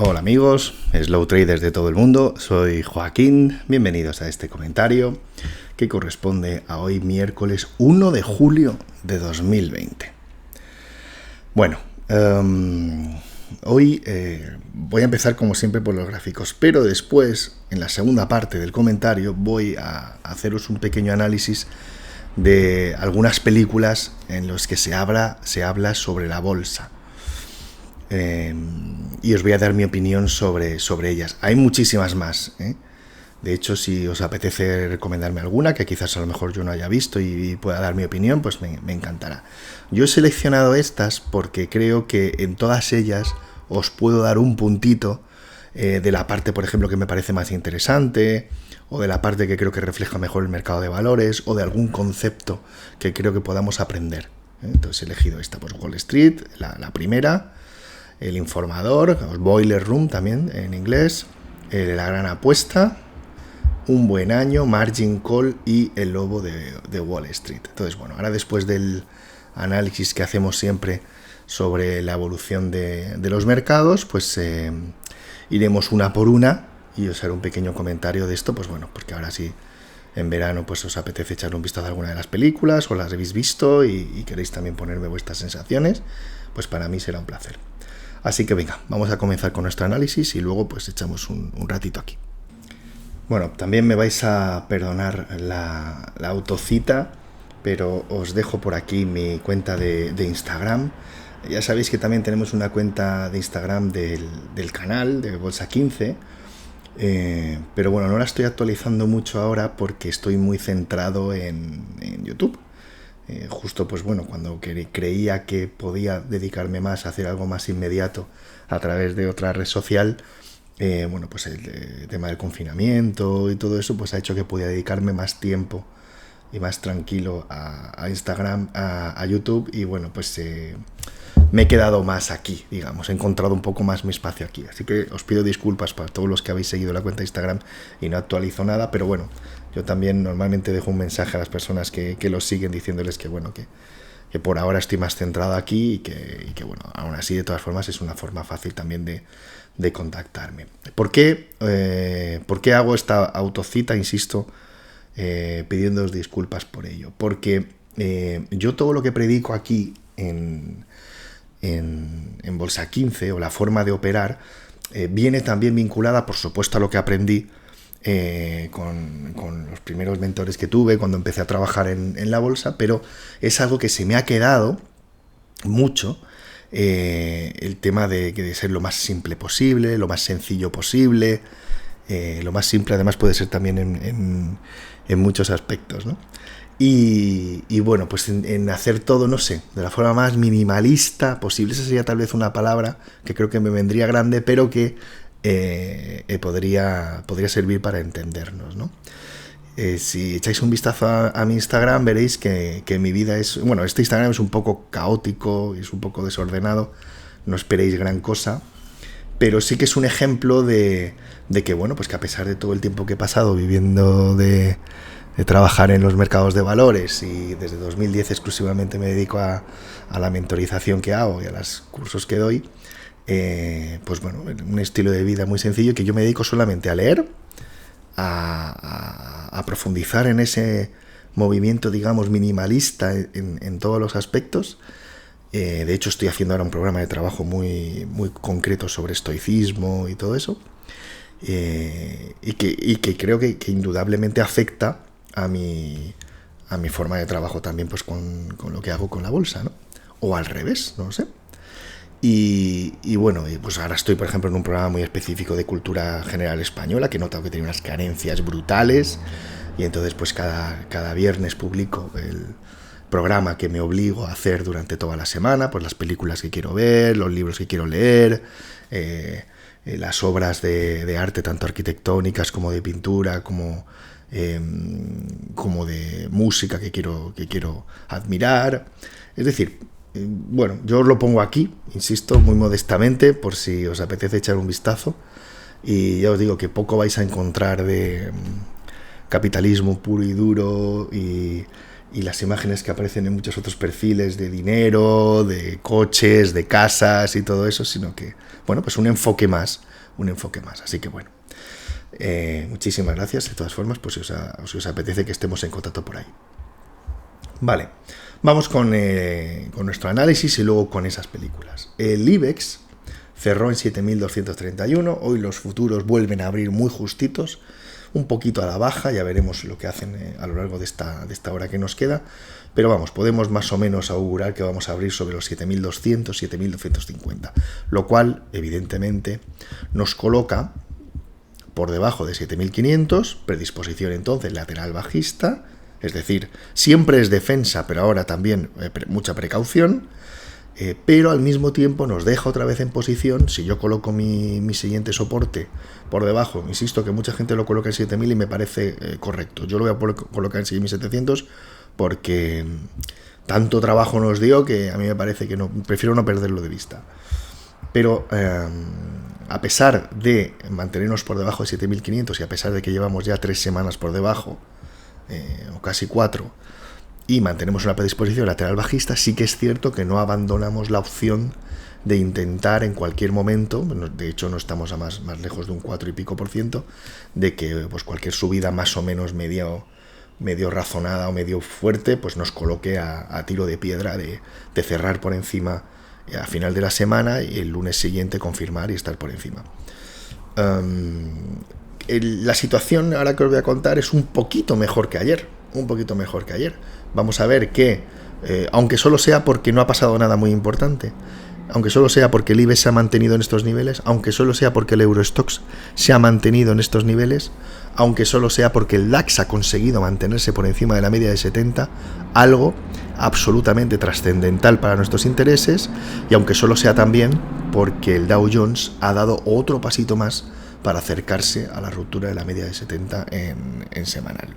Hola amigos, Slow Traders de todo el mundo, soy Joaquín, bienvenidos a este comentario que corresponde a hoy miércoles 1 de julio de 2020. Bueno, hoy voy a empezar como siempre por los gráficos, pero después, en la segunda parte del comentario, voy a haceros un pequeño análisis de algunas películas en las que se habla sobre la bolsa. Y os voy a dar mi opinión sobre ellas. Hay muchísimas más, ¿eh? De hecho, si os apetece recomendarme alguna que quizás a lo mejor yo no haya visto y pueda dar mi opinión, pues me encantará. Yo he seleccionado estas porque creo que en todas ellas os puedo dar un puntito de la parte, por ejemplo, que me parece más interesante, o de la parte que creo que refleja mejor el mercado de valores, o de algún concepto que creo que podamos aprender. Entonces he elegido esta, pues Wall Street, la primera, El Informador, Boiler Room también en inglés, La Gran Apuesta, Un Buen Año, Margin Call y El Lobo de Wall Street. Entonces, bueno, ahora después del análisis que hacemos siempre sobre la evolución de los mercados, pues iremos una por una y os haré un pequeño comentario de esto, pues bueno, porque ahora sí, en verano, pues os apetece echar un vistazo a alguna de las películas o las habéis visto y queréis también ponerme vuestras sensaciones, pues para mí será un placer. Así que venga, vamos a comenzar con nuestro análisis y luego pues echamos un ratito aquí. Bueno, también me vais a perdonar la autocita, pero os dejo por aquí mi cuenta de Instagram. Ya sabéis que también tenemos una cuenta de Instagram del canal, de Bolsa 15, pero bueno, no la estoy actualizando mucho ahora porque estoy muy centrado en YouTube. Justo pues bueno, cuando creía que podía dedicarme más a hacer algo más inmediato a través de otra red social, bueno, pues el tema del confinamiento y todo eso pues ha hecho que pudiera dedicarme más tiempo y más tranquilo a Instagram, a YouTube, y bueno, pues me he quedado más aquí, digamos, he encontrado un poco más mi espacio aquí, así que os pido disculpas para todos los que habéis seguido la cuenta de Instagram y no actualizo nada, pero bueno, yo también normalmente dejo un mensaje a las personas que los siguen diciéndoles que bueno, que por ahora estoy más centrado aquí y que bueno, aún así de todas formas es una forma fácil también de contactarme. ¿Por qué hago esta autocita? Insisto, pidiéndoos disculpas por ello, porque yo todo lo que predico aquí en Bolsa 15 o la forma de operar viene también vinculada, por supuesto, a lo que aprendí con los primeros mentores que tuve cuando empecé a trabajar en la bolsa, pero es algo que se me ha quedado mucho, el tema de ser lo más simple posible, lo más sencillo posible. Lo más simple además puede ser también en muchos aspectos, ¿no? Y bueno, pues en hacer todo, no sé, de la forma más minimalista posible. Esa sería tal vez una palabra que creo que me vendría grande, pero que podría servir para entendernos, ¿no? Si echáis un vistazo a mi Instagram veréis que mi vida es... Bueno, este Instagram es un poco caótico, es un poco desordenado, no esperéis gran cosa, pero sí que es un ejemplo de que, bueno, pues que a pesar de todo el tiempo que he pasado viviendo de trabajar en los mercados de valores, y desde 2010 exclusivamente me dedico a la mentorización que hago y a los cursos que doy, pues bueno, un estilo de vida muy sencillo que yo me dedico solamente a leer, a profundizar en ese movimiento, digamos, minimalista en todos los aspectos. De hecho, estoy haciendo ahora un programa de trabajo muy, muy concreto sobre estoicismo y todo eso, y que creo que indudablemente afecta a mi forma de trabajo también, pues con lo que hago con la bolsa, ¿no? O al revés, no lo sé. Y bueno, pues ahora estoy, por ejemplo, en un programa muy específico de cultura general española, que he notado que tiene unas carencias brutales, y entonces pues cada viernes publico el programa que me obligo a hacer durante toda la semana, pues las películas que quiero ver, los libros que quiero leer, las obras de arte, tanto arquitectónicas como de pintura, como de música que quiero admirar. Es decir, bueno, yo os lo pongo aquí, insisto, muy modestamente, por si os apetece echar un vistazo, y ya os digo que poco vais a encontrar de capitalismo puro y duro y y las imágenes que aparecen en muchos otros perfiles de dinero, de coches, de casas y todo eso, sino que, bueno, pues un enfoque más. Así que bueno, muchísimas gracias. De todas formas, pues si os apetece que estemos en contacto por ahí. Vale, vamos con nuestro análisis y luego con esas películas. El IBEX cerró en 7.231, hoy los futuros vuelven a abrir muy justitos, un poquito a la baja, ya veremos lo que hacen a lo largo de esta hora que nos queda, pero vamos, podemos más o menos augurar que vamos a abrir sobre los 7.200, 7.250, lo cual evidentemente nos coloca por debajo de 7.500, predisposición entonces lateral bajista, es decir, siempre es defensa, pero ahora también mucha precaución, pero al mismo tiempo nos deja otra vez en posición. Si yo coloco mi siguiente soporte por debajo, insisto que mucha gente lo coloca en 7.000 y me parece correcto. Yo lo voy a colocar en 6.700 porque tanto trabajo nos dio que a mí me parece que prefiero no perderlo de vista. Pero a pesar de mantenernos por debajo de 7.500 y a pesar de que llevamos ya 3 semanas por debajo, o casi 4, y mantenemos una predisposición lateral bajista, sí que es cierto que no abandonamos la opción de intentar en cualquier momento, de hecho no estamos a más lejos de un 4 y pico %, de que pues cualquier subida más o menos medio razonada o medio fuerte, pues nos coloque a tiro de piedra de cerrar por encima a final de la semana y el lunes siguiente confirmar y estar por encima. La situación ahora que os voy a contar es un poquito mejor que ayer. Vamos a ver que, aunque solo sea porque no ha pasado nada muy importante, aunque solo sea porque el IBEX se ha mantenido en estos niveles, aunque solo sea porque el Eurostoxx se ha mantenido en estos niveles, aunque solo sea porque el DAX ha conseguido mantenerse por encima de la media de 70, algo absolutamente trascendental para nuestros intereses, y aunque solo sea también porque el Dow Jones ha dado otro pasito más para acercarse a la ruptura de la media de 70 en semanal.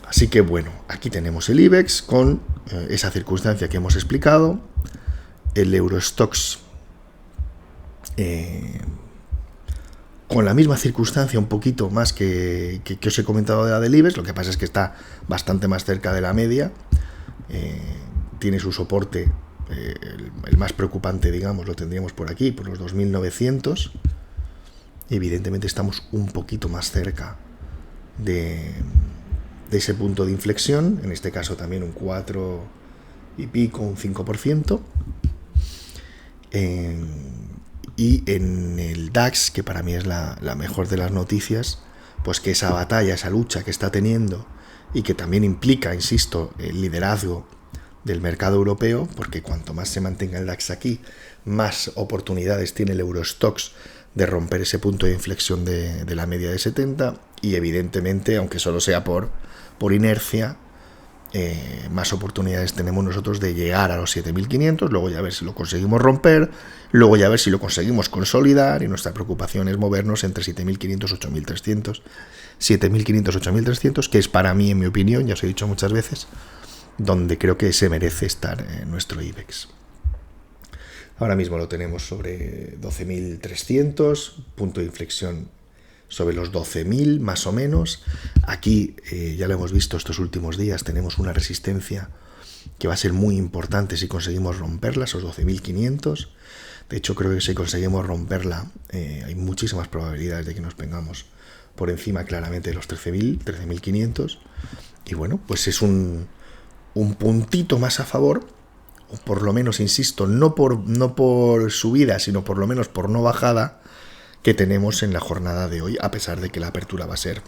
Así que bueno, aquí tenemos el IBEX con esa circunstancia que hemos explicado, el Eurostoxx con la misma circunstancia un poquito más que os he comentado de la del IBEX, lo que pasa es que está bastante más cerca de la media, tiene su soporte, el más preocupante, digamos, lo tendríamos por aquí, por los 2.900, evidentemente estamos un poquito más cerca de ese punto de inflexión, en este caso también un 4 y pico, un 5%, y en el DAX, que para mí es la mejor de las noticias, pues que esa batalla, esa lucha que está teniendo y que también implica, insisto, el liderazgo del mercado europeo, porque cuanto más se mantenga el DAX aquí, más oportunidades tiene el Eurostoxx de romper ese punto de inflexión de la media de 70, y evidentemente, aunque solo sea por inercia, más oportunidades tenemos nosotros de llegar a los 7.500, luego ya ver si lo conseguimos romper, luego ya ver si lo conseguimos consolidar, y nuestra preocupación es movernos entre 7.500 y 8.300, 7.500 8.300, que es para mí, en mi opinión, ya os he dicho muchas veces, donde creo que se merece estar en nuestro IBEX. Ahora mismo lo tenemos sobre 12.300, punto de inflexión sobre los 12.000 más o menos. Aquí ya lo hemos visto estos últimos días, tenemos una resistencia que va a ser muy importante si conseguimos romperla, esos 12.500. De hecho, creo que si conseguimos romperla, hay muchísimas probabilidades de que nos vengamos por encima claramente de los 13.000, 13.500. Y bueno, pues es un puntito más a favor, o por lo menos, insisto, no por subida, sino por lo menos por no bajada, que tenemos en la jornada de hoy, a pesar de que la apertura va a ser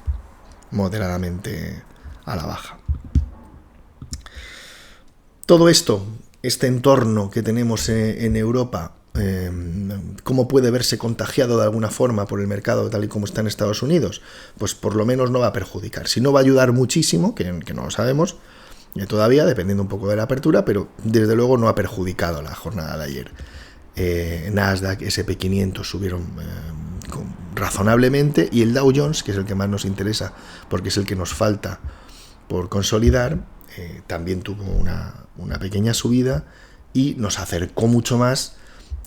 moderadamente a la baja. Todo esto, este entorno que tenemos en Europa, ¿cómo puede verse contagiado de alguna forma por el mercado tal y como está en Estados Unidos? Pues por lo menos no va a perjudicar. Si no va a ayudar muchísimo, que no lo sabemos todavía, dependiendo un poco de la apertura, pero desde luego no ha perjudicado la jornada de ayer. Nasdaq, S&P 500 subieron razonablemente, y el Dow Jones, que es el que más nos interesa porque es el que nos falta por consolidar, también tuvo una pequeña subida y nos acercó mucho más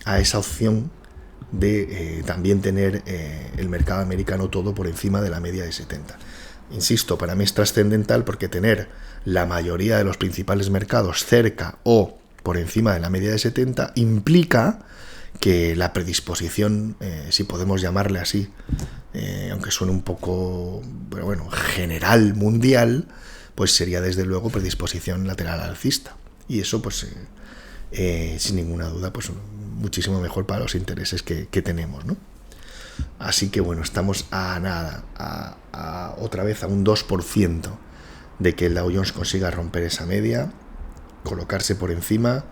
a esa opción de también tener el mercado americano todo por encima de la media de 70. insisto, para mí es trascendental porque tener la mayoría de los principales mercados cerca o por encima de la media de 70 implica que la predisposición, si podemos llamarle así, aunque suene un poco, pero bueno, general, mundial, pues sería desde luego predisposición lateral alcista. Y eso, pues, sin ninguna duda, pues muchísimo mejor para los intereses que tenemos, ¿no? Así que bueno, estamos a nada, otra vez a un 2% de que el Dow Jones consiga romper esa media, colocarse por encima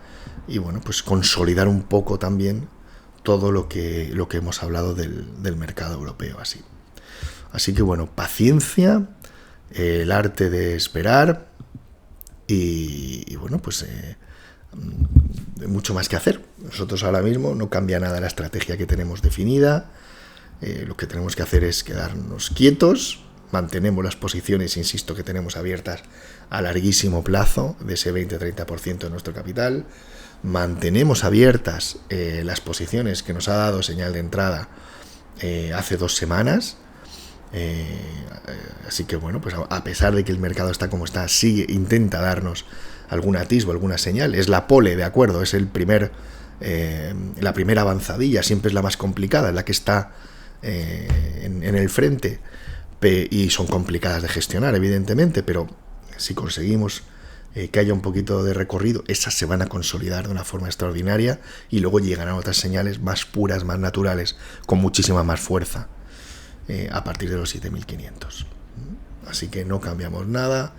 y bueno, pues consolidar un poco también todo lo que hemos hablado del mercado europeo. Así que bueno, paciencia, el arte de esperar y bueno, pues mucho más que hacer. Nosotros ahora mismo no cambia nada la estrategia que tenemos definida. Lo que tenemos que hacer es quedarnos quietos, mantenemos las posiciones, insisto, que tenemos abiertas a larguísimo plazo, de ese 20-30% de nuestro capital, mantenemos abiertas las posiciones que nos ha dado señal de entrada hace 2 semanas, así que bueno, pues a pesar de que el mercado está como está, intenta darnos algún atisbo, alguna señal, es la pole, de acuerdo, es la primera avanzadilla, siempre es la más complicada, es la que está en el frente, y son complicadas de gestionar, evidentemente, pero si conseguimos que haya un poquito de recorrido, esas se van a consolidar de una forma extraordinaria y luego llegarán otras señales más puras, más naturales, con muchísima más fuerza a partir de los 7.500. Así que no cambiamos nada.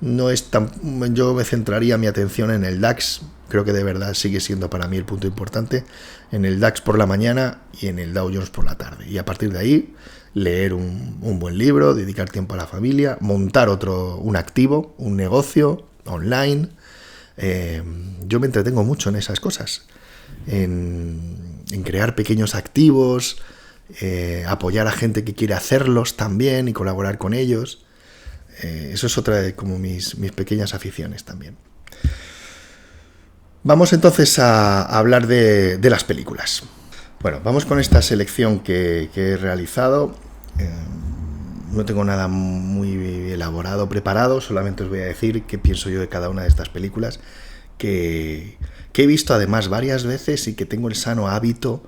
No es tan, yo me centraría mi atención en el DAX, creo que de verdad sigue siendo para mí el punto importante, en el DAX por la mañana y en el Dow Jones por la tarde. Y a partir de ahí, leer un buen libro, dedicar tiempo a la familia, montar un activo, un negocio online. Yo me entretengo mucho en esas cosas, en crear pequeños activos, apoyar a gente que quiere hacerlos también y colaborar con ellos. Eso es otra de como mis pequeñas aficiones también. Vamos entonces a hablar de las películas. Bueno, vamos con esta selección que he realizado. No tengo nada muy elaborado, preparado, solamente os voy a decir qué pienso yo de cada una de estas películas que he visto además varias veces y que tengo el sano hábito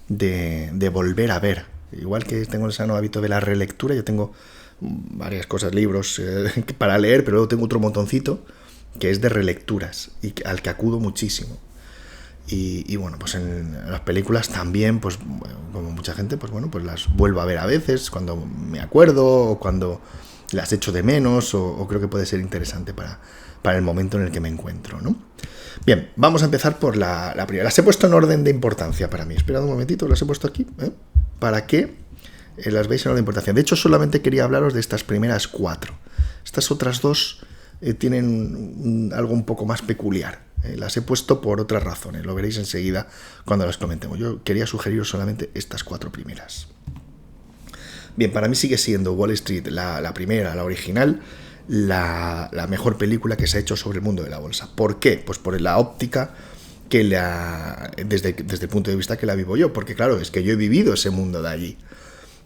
de volver a ver. Igual que tengo el sano hábito de la relectura, yo tengo varias cosas, libros para leer, pero luego tengo otro montoncito que es de relecturas y al que acudo muchísimo. Y bueno, pues en las películas también, pues como mucha gente, pues bueno, pues las vuelvo a ver a veces cuando me acuerdo o cuando las echo de menos o creo que puede ser interesante para el momento en el que me encuentro, ¿no? Bien, vamos a empezar por la primera. Las he puesto en orden de importancia para mí. Esperad un momentito, las he puesto aquí, para que las veis en orden de importancia. De hecho, solamente quería hablaros de estas primeras 4. Estas otras 2 tienen algo un poco más peculiar. Las he puesto por otras razones, lo veréis enseguida cuando las comentemos. Yo quería sugeriros solamente estas 4 primeras. Bien, para mí sigue siendo Wall Street, la primera, la original, la mejor película que se ha hecho sobre el mundo de la bolsa. ¿Por qué? Pues por la óptica que desde el punto de vista que la vivo yo, porque claro, es que yo he vivido ese mundo de allí.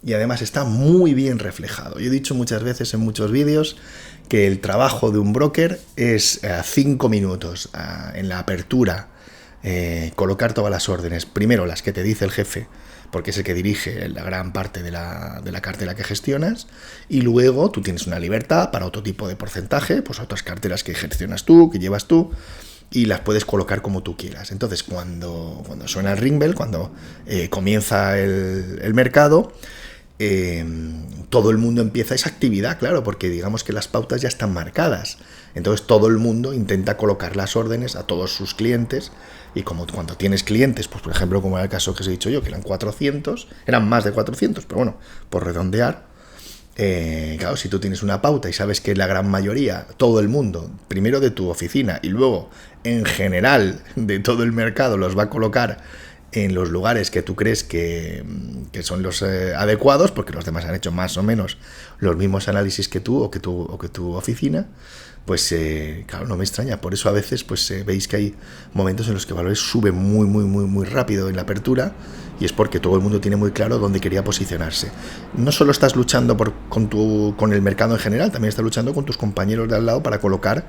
Y además está muy bien reflejado. Yo he dicho muchas veces en muchos vídeos que el trabajo de un broker es 5 minutos en la apertura, colocar todas las órdenes, primero las que te dice el jefe, porque es el que dirige la gran parte de la cartera que gestionas, y luego tú tienes una libertad para otro tipo de porcentaje, pues otras carteras que gestionas tú, que llevas tú, y las puedes colocar como tú quieras. Entonces, cuando suena el ring bell, cuando comienza el mercado, todo el mundo empieza esa actividad, claro, porque digamos que las pautas ya están marcadas. Entonces todo el mundo intenta colocar las órdenes a todos sus clientes, y como cuando tienes clientes, pues por ejemplo, como era el caso que os he dicho yo, que eran 400, eran más de 400, pero bueno, por redondear, claro, si tú tienes una pauta y sabes que la gran mayoría, todo el mundo, primero de tu oficina y luego en general de todo el mercado, los va a colocar en los lugares que tú crees que que son los adecuados, porque los demás han hecho más o menos los mismos análisis que tú o que tu oficina, pues claro, no me extraña. Por eso a veces pues veis que hay momentos en los que valores suben muy rápido en la apertura, y es porque todo el mundo tiene muy claro dónde quería posicionarse. No solo estás luchando con el mercado en general, también estás luchando con tus compañeros de al lado para colocar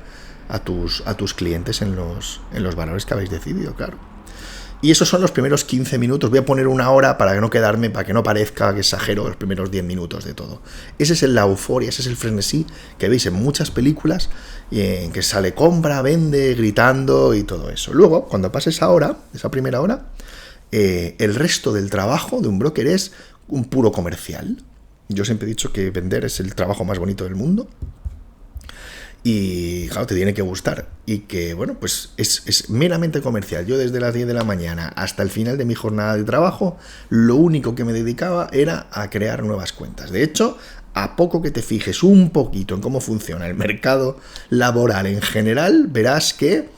a tus clientes en los valores que habéis decidido, claro. Y esos son los primeros 15 minutos. Voy a poner una hora para que no parezca que exagero los primeros 10 minutos de todo. Ese es la euforia, ese es el frenesí que veis en muchas películas, en que sale compra, vende, gritando y todo eso. Luego, cuando pase esa primera hora, el resto del trabajo de un broker es un puro comercial. Yo siempre he dicho que vender es el trabajo más bonito del mundo. Y claro, te tiene que gustar. Y que, bueno, pues es meramente comercial. Yo desde las 10 de la mañana hasta el final de mi jornada de trabajo, lo único que me dedicaba era a crear nuevas cuentas. De hecho, a poco que te fijes un poquito en cómo funciona el mercado laboral en general, verás que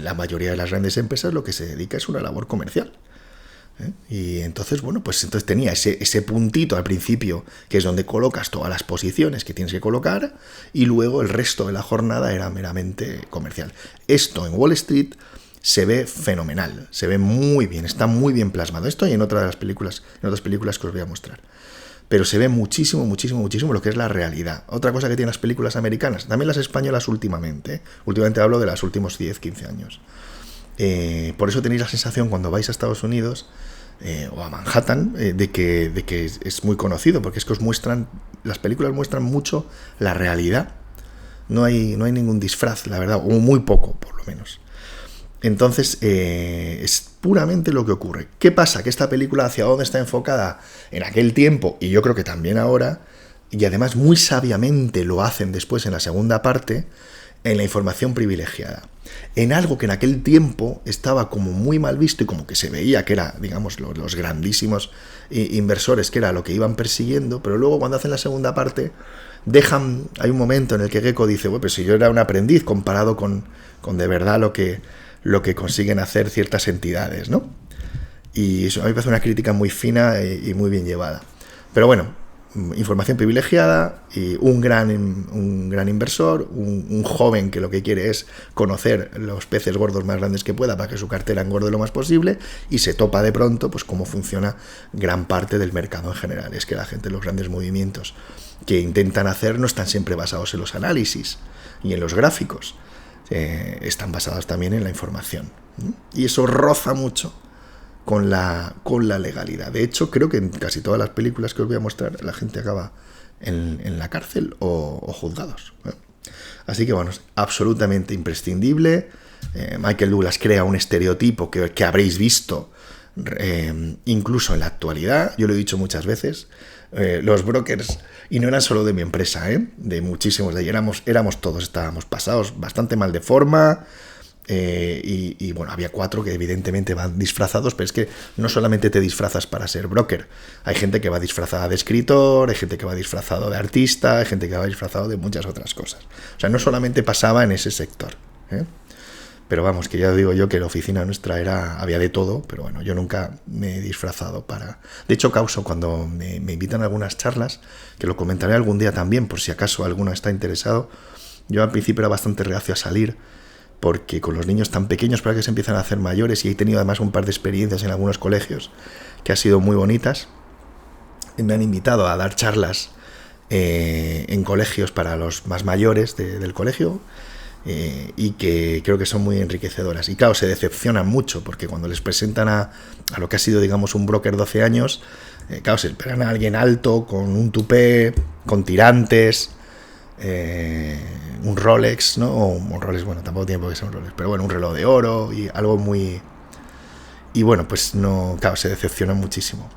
la mayoría de las grandes empresas lo que se dedica es una labor comercial. Y entonces, bueno, pues entonces tenía ese puntito al principio, que es donde colocas todas las posiciones que tienes que colocar, y luego el resto de la jornada era meramente comercial. Esto en Wall Street se ve fenomenal, se ve muy bien, está muy bien plasmado. Esto y en otras películas que os voy a mostrar. Pero se ve muchísimo lo que es la realidad. Otra cosa que tienen las películas americanas, también las españolas últimamente. Últimamente hablo de los últimos 10, 15 años. Por eso tenéis la sensación cuando vais a Estados Unidos o a Manhattan de que es muy conocido, porque es que las películas muestran mucho la realidad. No hay ningún disfraz, la verdad, o muy poco, por lo menos. Entonces, es puramente lo que ocurre. ¿Qué pasa? Que esta película, hacia dónde está enfocada en aquel tiempo, y yo creo que también ahora, y además muy sabiamente lo hacen después en la segunda parte, en la información privilegiada. En algo que en aquel tiempo estaba como muy mal visto y como que se veía que era, digamos, los grandísimos inversores, que era lo que iban persiguiendo, pero luego cuando hacen la segunda parte, hay un momento en el que Gekko dice, bueno, pues si yo era un aprendiz comparado con de verdad lo que consiguen hacer ciertas entidades, ¿no? Y eso a mí me parece una crítica muy fina y muy bien llevada. Pero bueno, información privilegiada y un gran inversor, un joven que lo que quiere es conocer los peces gordos más grandes que pueda para que su cartera engorde lo más posible, y se topa de pronto pues cómo funciona gran parte del mercado en general. Es que la gente, los grandes movimientos que intentan hacer no están siempre basados en los análisis y en los gráficos, están basados también en la información, y eso roza mucho con la legalidad. De hecho, creo que en casi todas las películas que os voy a mostrar la gente acaba en la cárcel o juzgados. Así que bueno, es absolutamente imprescindible. Michael Douglas crea un estereotipo que habréis visto incluso en la actualidad. Yo lo he dicho muchas veces, los brokers, y no eran solo de mi empresa, de muchísimos de ahí, éramos todos, estábamos pasados bastante mal de forma. Y bueno, había 4 que evidentemente van disfrazados, pero es que no solamente te disfrazas para ser broker, hay gente que va disfrazada de escritor, hay gente que va disfrazado de artista, hay gente que va disfrazado de muchas otras cosas. O sea, no solamente pasaba en ese sector, pero vamos, que ya digo yo que la oficina nuestra había de todo, pero bueno, yo nunca me he disfrazado para... De hecho, causo cuando me invitan a algunas charlas, que lo comentaré algún día también, por si acaso alguno está interesado. Yo al principio era bastante reacio a salir, porque con los niños tan pequeños para que se empiezan a hacer mayores, y he tenido además un par de experiencias en algunos colegios que han sido muy bonitas. Me han invitado a dar charlas en colegios para los más mayores del colegio, y que creo que son muy enriquecedoras. Y claro, se decepcionan mucho, porque cuando les presentan a lo que ha sido, digamos, un broker 12 años, claro, se esperan a alguien alto, con un tupé, con tirantes, un Rolex, ¿no? O un Rolex, bueno, tampoco tiene por qué ser un Rolex, pero bueno, un reloj de oro y algo muy... Y bueno, pues no, claro, se decepcionan muchísimo.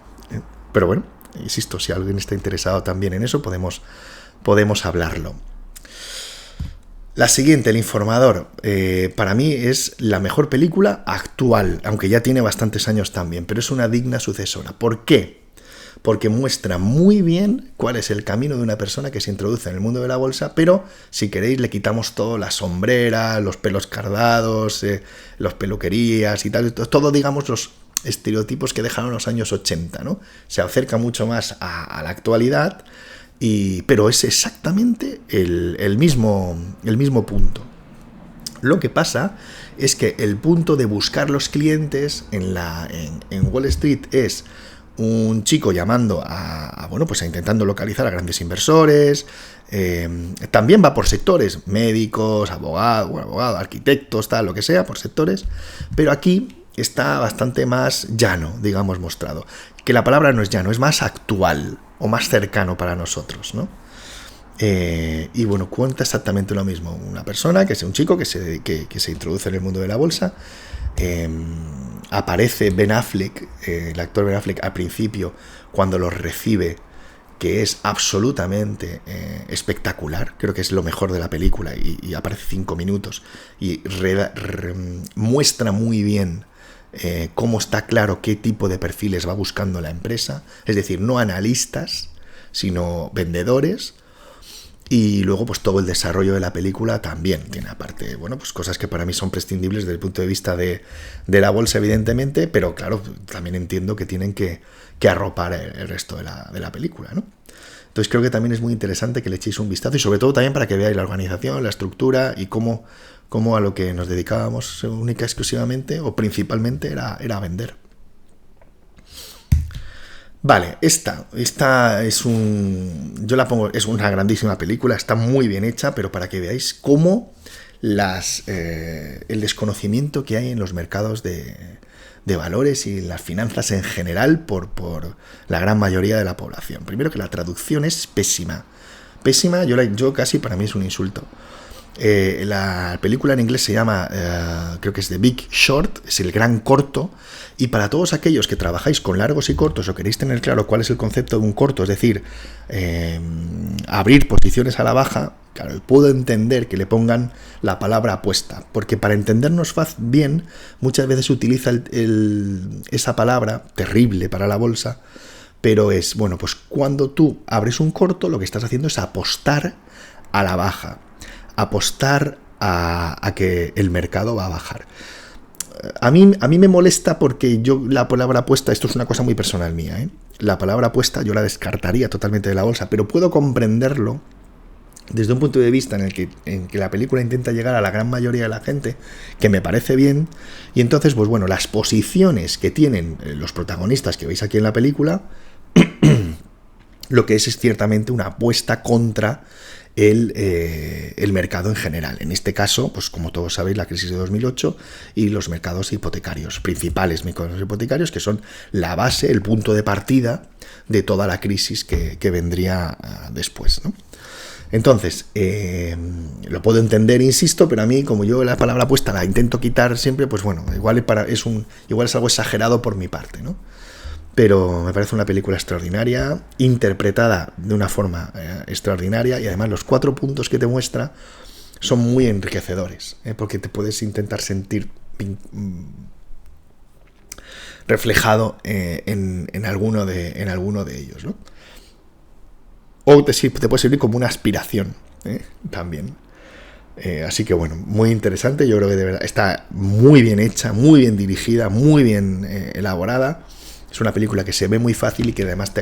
Pero bueno, insisto, si alguien está interesado también en eso, podemos hablarlo. La siguiente, El Informador, para mí es la mejor película actual, aunque ya tiene bastantes años también, pero es una digna sucesora. ¿Por qué? Porque muestra muy bien cuál es el camino de una persona que se introduce en el mundo de la bolsa, pero si queréis le quitamos todo, la sombrera, los pelos cardados, los peluquerías y tal, todo, digamos, estereotipos que dejaron los años 80, ¿no? Se acerca mucho más a la actualidad, pero es exactamente el mismo punto. Lo que pasa es que el punto de buscar los clientes en Wall Street es un chico llamando pues a intentando localizar a grandes inversores. También va por sectores, médicos, abogados, arquitectos, tal, lo que sea, por sectores. Pero aquí está bastante más llano, digamos, mostrado. Que la palabra no es llano, es más actual o más cercano para nosotros, ¿no? Y bueno, cuenta exactamente lo mismo. Una persona, que es un chico que se introduce en el mundo de la bolsa. Aparece Ben Affleck, el actor Ben Affleck, al principio, cuando los recibe, que es absolutamente espectacular. Creo que es lo mejor de la película, y aparece 5 minutos y muestra muy bien cómo está claro qué tipo de perfiles va buscando la empresa, es decir, no analistas, sino vendedores. Y luego, pues todo el desarrollo de la película también tiene, aparte, bueno, pues cosas que para mí son prescindibles desde el punto de vista de la bolsa, evidentemente, pero claro, también entiendo que tienen que arropar el resto de la película, ¿no? Entonces creo que también es muy interesante que le echéis un vistazo, y sobre todo también para que veáis la organización, la estructura y cómo a lo que nos dedicábamos única, exclusivamente o principalmente era vender. Vale, esta es yo la pongo, es una grandísima película, está muy bien hecha, pero para que veáis cómo el desconocimiento que hay en los mercados de valores y las finanzas en general por la gran mayoría de la población. Primero, que la traducción es pésima. Pésima, yo casi, para mí es un insulto. La película en inglés se llama, creo que es The Big Short, es el gran corto, y para todos aquellos que trabajáis con largos y cortos o queréis tener claro cuál es el concepto de un corto, es decir, abrir posiciones a la baja, claro, puedo entender que le pongan la palabra apuesta, porque para entendernos bien, muchas veces se utiliza esa palabra, terrible para la bolsa, pero es, bueno, pues cuando tú abres un corto, lo que estás haciendo es apostar a la baja, apostar a que el mercado va a bajar. A mí me molesta porque yo la palabra apuesta, esto es una cosa muy personal mía, ¿eh? La palabra apuesta yo la descartaría totalmente de la bolsa, pero puedo comprenderlo desde un punto de vista en que la película intenta llegar a la gran mayoría de la gente, que me parece bien, y entonces, pues bueno, las posiciones que tienen los protagonistas que veis aquí en la película, lo que es ciertamente una apuesta contra el mercado en general. En este caso, pues como todos sabéis, la crisis de 2008 y los mercados hipotecarios, principales mercados hipotecarios, que son la base, el punto de partida de toda la crisis que vendría después, ¿no? Entonces, lo puedo entender, insisto, pero a mí, como yo la palabra apuesta la intento quitar siempre, pues bueno, igual es algo exagerado por mi parte, ¿no? Pero me parece una película extraordinaria, interpretada de una forma extraordinaria, y además los 4 puntos que te muestra son muy enriquecedores, porque te puedes intentar sentir reflejado en alguno de ellos, ¿no? O te puede servir como una aspiración, también. Así que bueno, muy interesante. Yo creo que de verdad está muy bien hecha, muy bien dirigida, muy bien elaborada. Es una película que se ve muy fácil y que además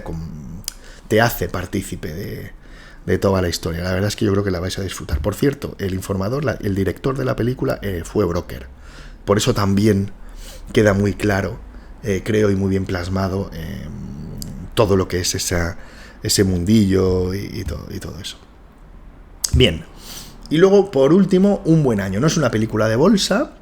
te hace partícipe de toda la historia. La verdad es que yo creo que la vais a disfrutar. Por cierto, el director de la película fue broker. Por eso también queda muy claro, creo, y muy bien plasmado todo lo que es ese mundillo y todo eso. Bien. Y luego, por último, Un buen año. No es una película de bolsa,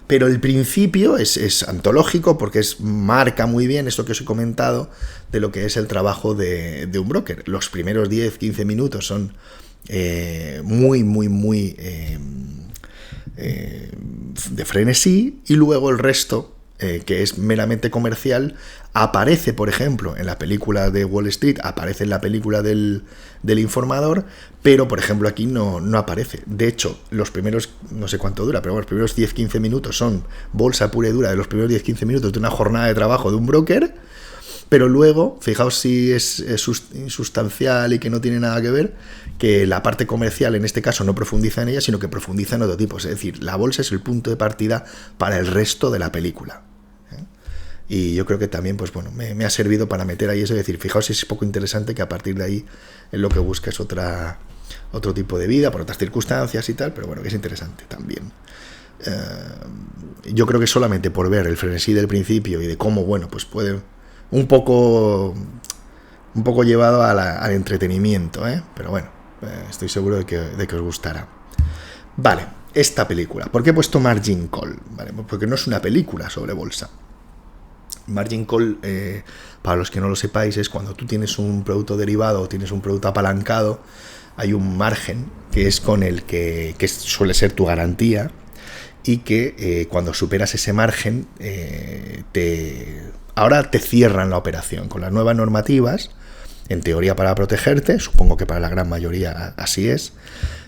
pero el principio es antológico porque marca muy bien esto que os he comentado de lo que es el trabajo de un broker. Los primeros 10-15 minutos son muy de frenesí, y luego el resto, que es meramente comercial, aparece, por ejemplo, en la película de Wall Street, aparece en la película del informador, pero, por ejemplo, aquí no aparece. De hecho, los primeros, no sé cuánto dura, pero bueno, los primeros 10-15 minutos son bolsa pura y dura de los primeros 10-15 minutos de una jornada de trabajo de un broker, pero luego, fijaos si es insustancial y que no tiene nada que ver, que la parte comercial en este caso no profundiza en ella, sino que profundiza en otro tipo. Es decir, la bolsa es el punto de partida para el resto de la película. Y yo creo que también, pues bueno, me ha servido para meter ahí eso y decir, fijaos, es poco interesante que a partir de ahí en lo que busca es otro tipo de vida, por otras circunstancias y tal, pero bueno, que es interesante también. Yo creo que solamente por ver el frenesí del principio y de cómo, bueno, pues puede un poco llevado al entretenimiento, pero bueno, estoy seguro de que os gustará. Vale, esta película. ¿Por qué he puesto Margin Call? Vale, porque no es una película sobre bolsa. Margin Call, para los que no lo sepáis, es cuando tú tienes un producto derivado o tienes un producto apalancado, hay un margen que es con el que suele ser tu garantía y que cuando superas ese margen ahora te cierran la operación. Con las nuevas normativas, en teoría para protegerte, supongo que para la gran mayoría así es,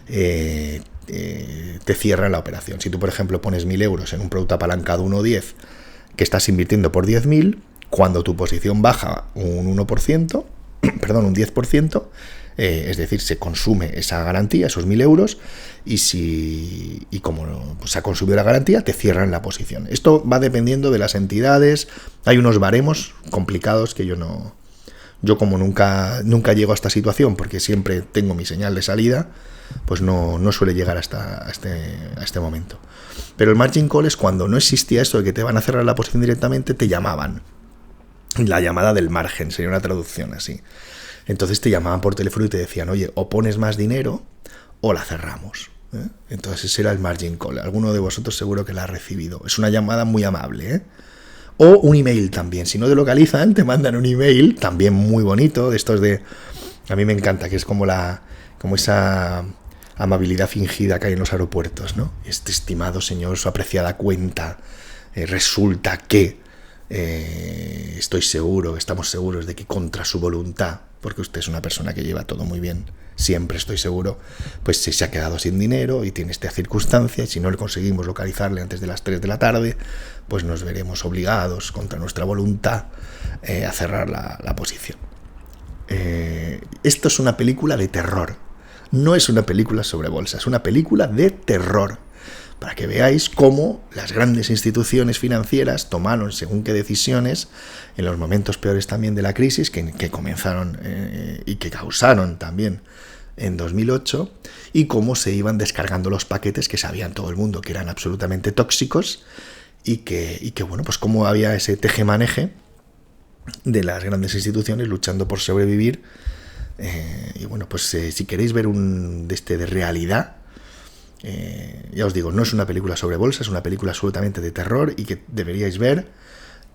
te cierran la operación. Si tú, por ejemplo, pones 1.000 euros en un producto apalancado 1,10 que estás invirtiendo por 10.000, cuando tu posición baja un 1%, perdón, un 10%, es decir, se consume esa garantía, esos 1.000 euros, y como se ha consumido la garantía, te cierran la posición. Esto va dependiendo de las entidades, hay unos baremos complicados que yo como nunca llego a esta situación, porque siempre tengo mi señal de salida, pues no suele llegar hasta este momento. Pero el margin call es cuando no existía esto de que te van a cerrar la posición directamente, te llamaban. La llamada del margen, sería una traducción así. Entonces te llamaban por teléfono y te decían, oye, o pones más dinero o la cerramos. Entonces ese era el margin call. Alguno de vosotros seguro que la ha recibido. Es una llamada muy amable, O un email también. Si no te localizan, te mandan un email también muy bonito, de estos de... A mí me encanta, que es como esa amabilidad fingida que hay en los aeropuertos, ¿no? Estimado señor, su apreciada cuenta, resulta que estamos seguros de que contra su voluntad, porque usted es una persona que lleva todo muy bien, siempre estoy seguro, pues se ha quedado sin dinero y tiene esta circunstancia, y si no le conseguimos localizarle antes de las 3 de la tarde, pues nos veremos obligados, contra nuestra voluntad, a cerrar la posición. Esto es una película de terror. No es una película sobre bolsa, es una película de terror. Para que veáis cómo las grandes instituciones financieras tomaron según qué decisiones en los momentos peores también de la crisis, que comenzaron y que causaron también en 2008, y cómo se iban descargando los paquetes que sabían todo el mundo que eran absolutamente tóxicos, y que bueno, pues cómo había ese tejemaneje de las grandes instituciones luchando por sobrevivir. Y bueno, pues si queréis ver de realidad, ya os digo, no es una película sobre bolsa, es una película absolutamente de terror y que deberíais ver,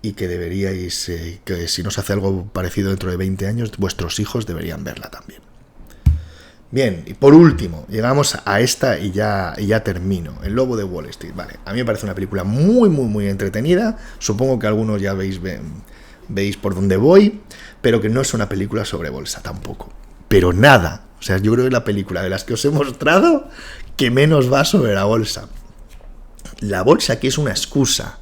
y que deberíais, que si no se hace algo parecido dentro de 20 años, vuestros hijos deberían verla también. Bien, y por último, llegamos a esta y ya termino. El Lobo de Wall Street. Vale, a mí me parece una película muy, muy, muy entretenida. Supongo que algunos ya veis por dónde voy, pero que no es una película sobre bolsa tampoco. Pero nada. O sea, yo creo que es la película de las que os he mostrado que menos va sobre la bolsa. La bolsa, que es una excusa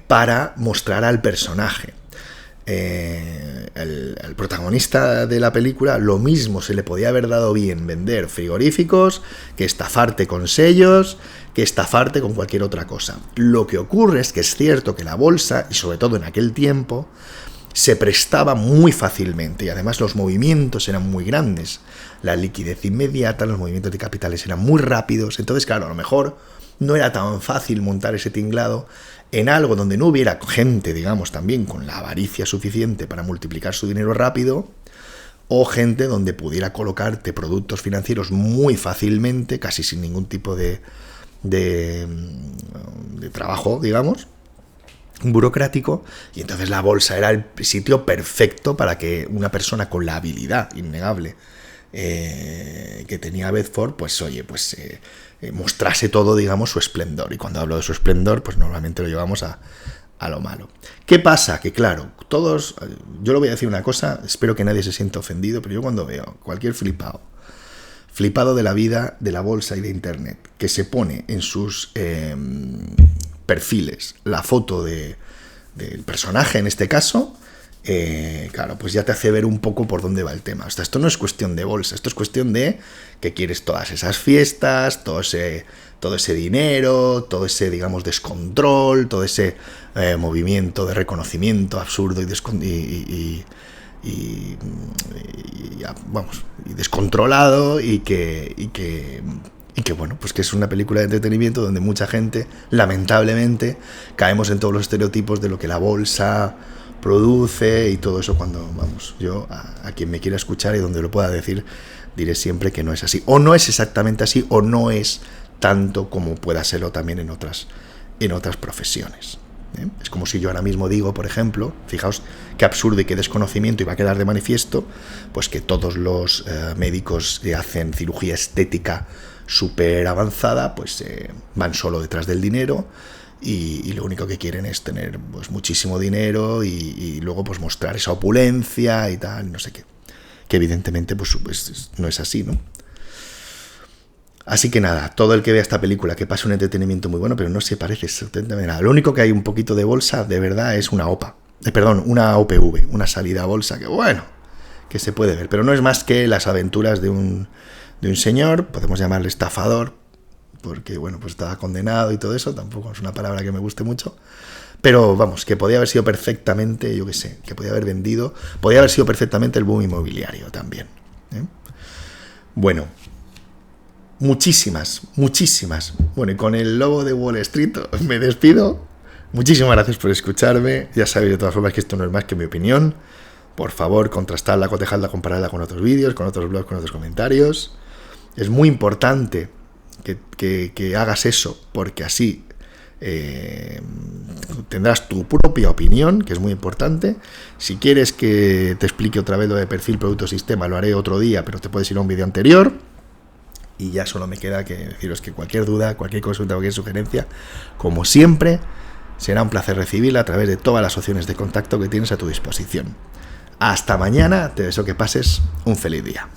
para mostrar al personaje. El protagonista de la película, lo mismo se le podía haber dado bien vender frigoríficos, que estafarte con sellos, que estafarte con cualquier otra cosa. Lo que ocurre es que es cierto que la bolsa, y sobre todo en aquel tiempo, se prestaba muy fácilmente, y además los movimientos eran muy grandes, la liquidez inmediata, los movimientos de capitales eran muy rápidos. Entonces, claro, a lo mejor no era tan fácil montar ese tinglado en algo donde no hubiera gente, digamos, también con la avaricia suficiente para multiplicar su dinero rápido, o gente donde pudiera colocarte productos financieros muy fácilmente, casi sin ningún tipo de trabajo, digamos, burocrático. Y entonces la bolsa era el sitio perfecto para que una persona con la habilidad innegable que tenía Bedford, pues oye, pues mostrase todo, digamos, su esplendor. Y cuando hablo de su esplendor, pues normalmente lo llevamos a lo malo. ¿Qué pasa? Que claro, todos, yo le voy a decir una cosa, espero que nadie se sienta ofendido, pero yo cuando veo cualquier flipado de la vida, de la bolsa y de internet, que se pone en sus perfiles la foto del personaje, en este caso, claro, pues ya te hace ver un poco por dónde va el tema. O sea, esto no es cuestión de bolsa, esto es cuestión de que quieres todas esas fiestas, todo ese dinero, todo ese, digamos, descontrol, todo ese movimiento de reconocimiento absurdo y descontrolado y que bueno, pues que es una película de entretenimiento donde mucha gente, lamentablemente, caemos en todos los estereotipos de lo que la bolsa produce y todo eso. Cuando, vamos, yo a quien me quiera escuchar y donde lo pueda decir, diré siempre que no es así, o no es exactamente así, o no es tanto como pueda serlo también en otras profesiones. Es como si yo ahora mismo digo, por ejemplo, fijaos qué absurdo y qué desconocimiento, y va a quedar de manifiesto, pues que todos los médicos que hacen cirugía estética súper avanzada, pues van solo detrás del dinero y lo único que quieren es tener pues muchísimo dinero y luego pues mostrar esa opulencia y tal, no sé qué, que evidentemente pues no es así, ¿no? Así que nada, todo el que vea esta película, que pase un entretenimiento muy bueno, pero no se parece absolutamente nada. Lo único que hay un poquito de bolsa, de verdad, es una una OPV, una salida a bolsa, que bueno, que se puede ver, pero no es más que las aventuras de un señor, podemos llamarle estafador, porque bueno, pues estaba condenado y todo eso, tampoco es una palabra que me guste mucho, pero vamos, que podía haber sido perfectamente, yo qué sé, que podía haber vendido, podía haber sido perfectamente el boom inmobiliario también. Bueno, muchísimas. Bueno, y con el lobo de Wall Street me despido. Muchísimas gracias por escucharme. Ya sabéis de todas formas que esto no es más que mi opinión. Por favor, contrastadla, cotejadla, compararla con otros vídeos, con otros blogs, con otros comentarios. Es muy importante que hagas eso, porque así tendrás tu propia opinión, que es muy importante. Si quieres que te explique otra vez lo de perfil, producto, sistema, lo haré otro día, pero te puedes ir a un vídeo anterior. Y ya solo me queda que deciros que cualquier duda, cualquier consulta, cualquier sugerencia, como siempre, será un placer recibirla a través de todas las opciones de contacto que tienes a tu disposición. Hasta mañana, te deseo que pases un feliz día.